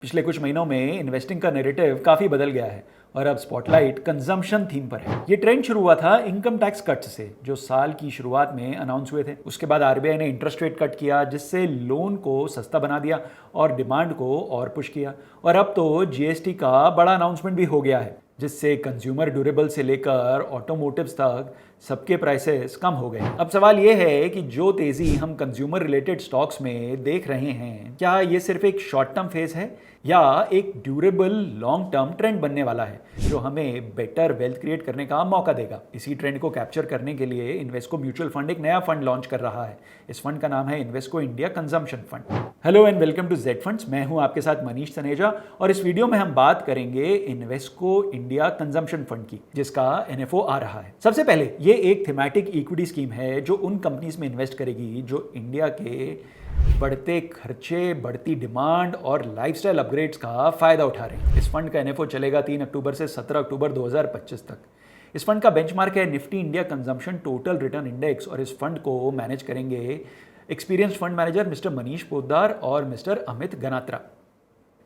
पिछले कुछ महीनों में इन्वेस्टिंग का नैरेटिव काफी बदल गया है और अब स्पॉटलाइट कंजम्पशन थीम पर है। ये ट्रेंड शुरू हुआ था इनकम टैक्स कट से, जो साल की शुरुआत में अनाउंस हुए थे। उसके बाद आरबीआई ने इंटरेस्ट रेट कट किया, जिससे लोन को सस्ता बना दिया और डिमांड को और पुश किया। और अब तो जीएसटी का बड़ा अनाउंसमेंट भी हो गया है, जिससे कंज्यूमर ड्यूरेबल से लेकर ऑटोमोटिव्स तक सबके प्राइसेस कम हो गए। अब सवाल यह है कि जो तेजी हम कंज्यूमर रिलेटेड स्टॉक्स में देख रहे हैं, क्या ये सिर्फ एक शॉर्ट टर्म फेज है या एक ड्यूरेबल लॉन्ग टर्म ट्रेंड बनने वाला है, जो हमें बेटर वेल्थ क्रिएट करने का मौका देगा। इसी ट्रेंड को कैप्चर करने के लिए इन्वेस्को म्यूचुअल फंड एक नया फंड लॉन्च कर रहा है। इस फंड का नाम है Invesco India consumption fund. Hello and welcome to Z funds. मैं हूं आपके साथ मनीष तनेजा और इस वीडियो में हम बात करेंगे इन्वेस्को इंडिया कंजम्पशन फंड की, जिसका एनएफओ आ रहा है। सबसे पहले ये एक थीमेटिक इक्विटी स्कीम है जो उन कंपनीज में इन्वेस्ट करेगी जो इंडिया के बढ़ते खर्चे, बढ़ती डिमांड और लाइफस्टाइल अपग्रेड्स का फायदा उठा रहे हैं। इस फंड का एनएफओ चलेगा 3 अक्टूबर से 17 अक्टूबर 2025 तक। इस फंड का बेंचमार्क है Nifty India consumption total return index और इस फंड को मैनेज करेंगे experience fund manager mister Manish Poddar और मिस्टर अमित गनात्रा।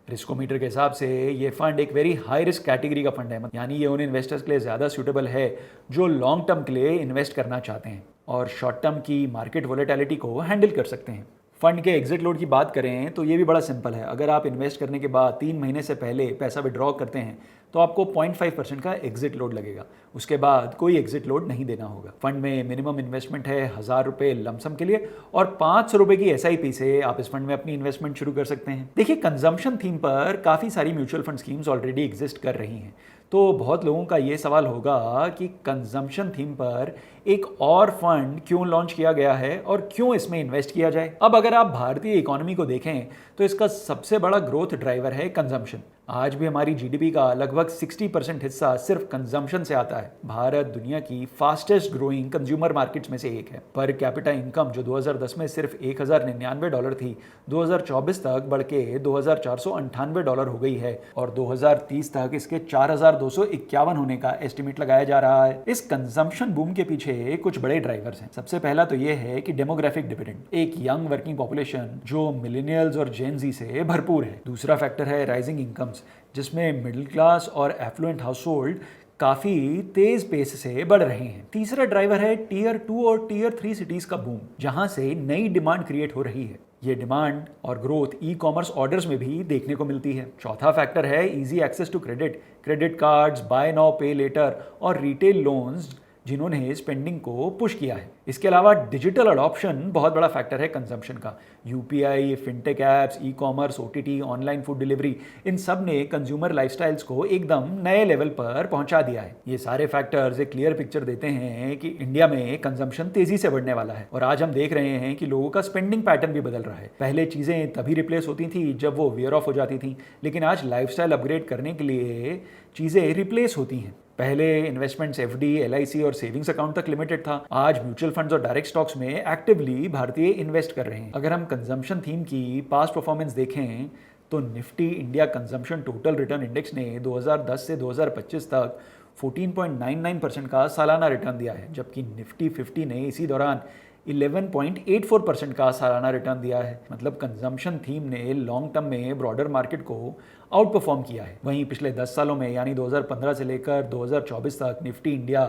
रिस्कोमीटर के हिसाब से ये फंड एक वेरी हाई रिस्क कैटेगरी का फंड है, यानी ये उन इन्वेस्टर्स के लिए ज़्यादा सूटेबल है जो लॉन्ग टर्म के लिए इन्वेस्ट करना चाहते हैं और शॉर्ट टर्म की मार्केट वोलेटिलिटी को हैंडल कर सकते हैं। फंड के एग्जिट लोड की बात करें तो ये भी बड़ा सिंपल है। अगर आप इन्वेस्ट करने के बाद 3 महीने से पहले पैसा विड्रॉ करते हैं तो आपको 0.5% का एग्जिट लोड लगेगा। उसके बाद कोई एग्जिट लोड नहीं देना होगा। फंड में मिनिमम इन्वेस्टमेंट है 1000 रुपये लमसम के लिए और 500 रुपये की एसआईपी से आप इस फंड में अपनी इन्वेस्टमेंट शुरू कर सकते हैं। देखिए, कंजम्पशन थीम पर काफ़ी सारी mutual fund schemes already exist कर रही हैं, तो बहुत लोगों का ये सवाल होगा कि कंजम्पशन थीम पर एक और फंड क्यों लॉन्च किया गया है और क्यों इसमें इन्वेस्ट किया जाए। अब अगर आप भारतीय इकोनॉमी को देखें तो इसका सबसे बड़ा ग्रोथ ड्राइवर है कंजम्पशन। आज भी हमारी जीडीपी का लगभग 60% हिस्सा सिर्फ कंजम्पशन से आता है। भारत दुनिया की फास्टेस्ट ग्रोइंग कंज्यूमर मार्केट्स में से एक है। पर कैपिटा इनकम जो 2010 में सिर्फ $1099 थी, 2024 तक बढ़ के $2498 हो गई है और 2030 तक इसके 4251 होने का एस्टिमेट लगाया जा रहा है। इस कंजम्पशन बूम के पीछे कुछ बड़े ड्राइवर्स हैं। सबसे पहला तो यह है कि डेमोग्राफिक डिविडेंड, एक यंग वर्किंग पॉपुलेशन जो मिलेनियल्स और जेन जी से भरपूर है। दूसरा फैक्टर है राइजिंग इनकम, जिसमें मिडिल क्लास और एफ्लुएंट हाउसहोल्ड काफी तेज पेस से बढ़ रहे हैं। तीसरा ड्राइवर है टीयर 2 और टीयर 3 सिटीज का बूम, जहां से नई डिमांड क्रिएट हो रही है। ये डिमांड और ग्रोथ ई कॉमर्स ऑर्डर्स में भी देखने को मिलती है। चौथा फैक्टर है easy access to credit cards, buy now pay later और रिटेल लोन्स, जिन्होंने स्पेंडिंग को पुश किया है। इसके अलावा डिजिटल अडॉप्शन बहुत बड़ा फैक्टर है कंजम्पशन का। UPI, fintech apps, e commerce, OTT, online food delivery, इन सब ने कंज्यूमर लाइफस्टाइल्स को एकदम नए लेवल पर पहुंचा दिया है। ये सारे फैक्टर्स एक क्लियर पिक्चर देते हैं कि इंडिया में कंजम्पशन तेजी से बढ़ने वाला है और आज हम देख रहे हैं कि लोगों का स्पेंडिंग पैटर्न भी बदल रहा है। पहले चीजें तभी रिप्लेस होती थी जब वो वियर ऑफ हो जाती थी, लेकिन आज लाइफस्टाइल अपग्रेड करने के लिए चीजें रिप्लेस होती हैं। पहले इन्वेस्टमेंट्स एफडी, एलआईसी और सेविंग्स अकाउंट तक लिमिटेड था। आज म्यूचुअल फंड्स और डायरेक्ट स्टॉक्स में एक्टिवली भारतीय इन्वेस्ट कर रहे हैं। अगर हम कंजम्पशन थीम की पास्ट परफॉर्मेंस देखें तो Nifty India consumption total return index ने 2010 से 2025 तक 14.99% का सालाना रिटर्न दिया है, जबकि निफ्टी 50 ने इसी दौरान 11.84% का सालाना रिटर्न दिया है। मतलब कंजम्पशन थीम ने लॉन्ग टर्म में ब्रॉडर मार्केट को आउट परफॉर्म किया है। वहीं पिछले 10 सालों में यानी 2015 से लेकर 2024 तक Nifty India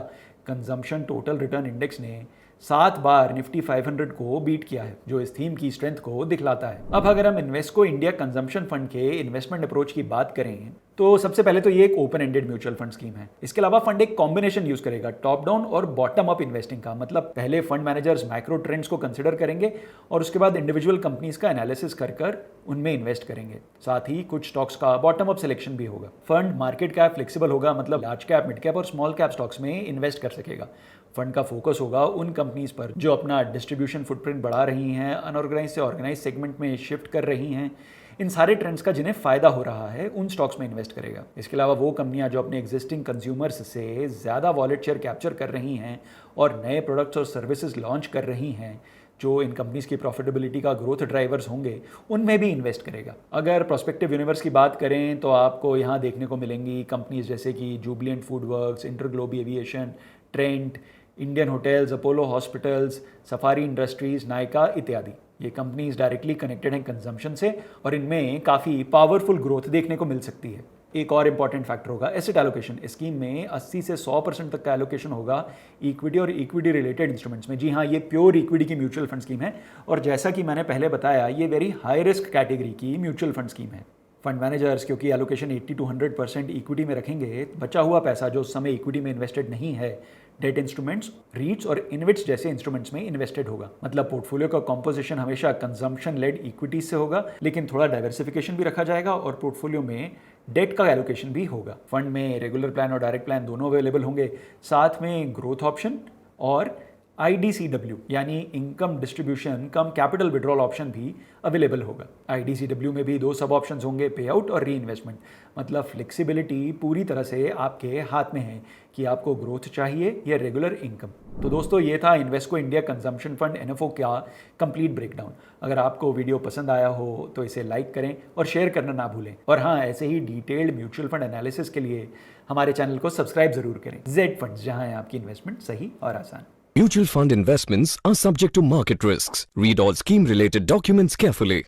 consumption total return index ने 7 बार निफ्टी 500 को बीट किया है, जो इस थीम की स्ट्रेंथ को दिखलाता है। अब अगर हम इन्वेस्को इंडिया कंजम्पशन फंड के इन्वेस्टमेंट अप्रोच की बात करें तो सबसे पहले तो ये एक open ended mutual fund scheme है। इसके अलावा फंड एक कॉम्बिनेशन यूज करेगा टॉप डाउन और बॉटम अप इन्वेस्टिंग का। मतलब पहले फंड मैनेजर्स मैक्रो ट्रेंड्स को कंसिडर करेंगे और उसके बाद इंडिविजुअल कंपनीज का एनालिसिस कर उनमें इन्वेस्ट करेंगे। साथ ही कुछ स्टॉक्स का बॉटम अप सिलेक्शन भी होगा। फंड मार्केट कैप फ्लेक्सिबल होगा, मतलब लार्ज कैप, मिड कैप और स्मॉल कैप स्टॉक्स में इन्वेस्ट कर सकेगा। फंड का फोकस होगा उन कंपनीज पर जो अपना डिस्ट्रीब्यूशन फुटप्रिंट बढ़ा रही हैं, अनऑर्गेनाइज से ऑर्गेनाइज सेगमेंट में शिफ्ट कर रही हैं। इन सारे ट्रेंड्स का जिन्हें फायदा हो रहा है उन स्टॉक्स में इन्वेस्ट करेगा। इसके अलावा वो कंपनियां जो अपने एग्जिस्टिंग कंज्यूमर्स से ज़्यादा वॉलेट शेयर कैप्चर कर रही हैं और नए प्रोडक्ट्स और सर्विसेज लॉन्च कर रही हैं, जो इन कंपनीज की प्रॉफिटेबिलिटी का ग्रोथ ड्राइवर्स होंगे, उनमें भी इन्वेस्ट करेगा। अगर प्रोस्पेक्टिव यूनिवर्स की बात करें तो आपको यहाँ देखने को मिलेंगी कंपनीज जैसे कि Jubilant FoodWorks, InterGlobe aviation, Trent, Indian hotels, Apollo hospitals, safari industries, Nykaa इत्यादि। ये कंपनीज डायरेक्टली कनेक्टेड हैं कंजम्पशन से और इनमें काफ़ी पावरफुल ग्रोथ देखने को मिल सकती है। एक और इंपॉर्टेंट फैक्टर होगा एसेट एलोकेशन। स्कीम में 80 से 100% तक का एलोकेशन होगा इक्विटी और इक्विटी रिलेटेड इंस्ट्रूमेंट्स में। जी हाँ, ये प्योर इक्विटी की म्यूचुअल फंड स्कीम है और जैसा कि मैंने पहले बताया, ये वेरी हाई रिस्क कैटेगरी की म्यूचुअल फंड स्कीम है। फंड मैनेजर्स क्योंकि एलोकेशन 80 to 100% इक्विटी में रखेंगे, बचा हुआ पैसा जो उस समय इक्विटी में इन्वेस्टेड नहीं है, डेट इंस्ट्रूमेंट्स, रीट्स और इनविट्स जैसे इंस्ट्रूमेंट्स में इन्वेस्टेड होगा। मतलब पोर्टफोलियो का कॉम्पोजिशन हमेशा कंजम्पशन लेड इक्विटी से होगा, लेकिन थोड़ा डाइवर्सिफिकेशन भी रखा जाएगा और पोर्टफोलियो में डेट का एलोकेशन भी होगा। फंड में रेगुलर प्लान और डायरेक्ट प्लान दोनों अवेलेबल होंगे, साथ में ग्रोथ ऑप्शन और IDCW यानी इनकम डिस्ट्रीब्यूशन कम कैपिटल विड्रॉल ऑप्शन भी अवेलेबल होगा। IDCW में भी 2 सब ऑप्शंस होंगे, पे आउट और री इन्वेस्टमेंट। मतलब फ्लेक्सिबिलिटी पूरी तरह से आपके हाथ में है कि आपको ग्रोथ चाहिए या रेगुलर इनकम। तो दोस्तों, ये था Invesco India consumption fund NFO का कंप्लीट ब्रेकडाउन। अगर आपको वीडियो पसंद आया हो तो इसे लाइक करें और शेयर करना ना भूलें। और हाँ, ऐसे ही डिटेल्ड म्यूचुअल फंड एनालिसिस के लिए हमारे चैनल को सब्सक्राइब जरूर करें। Z फंड्स, जहां है आपकी इन्वेस्टमेंट सही और आसान। Mutual fund investments are subject to market risks. Read all scheme related documents carefully.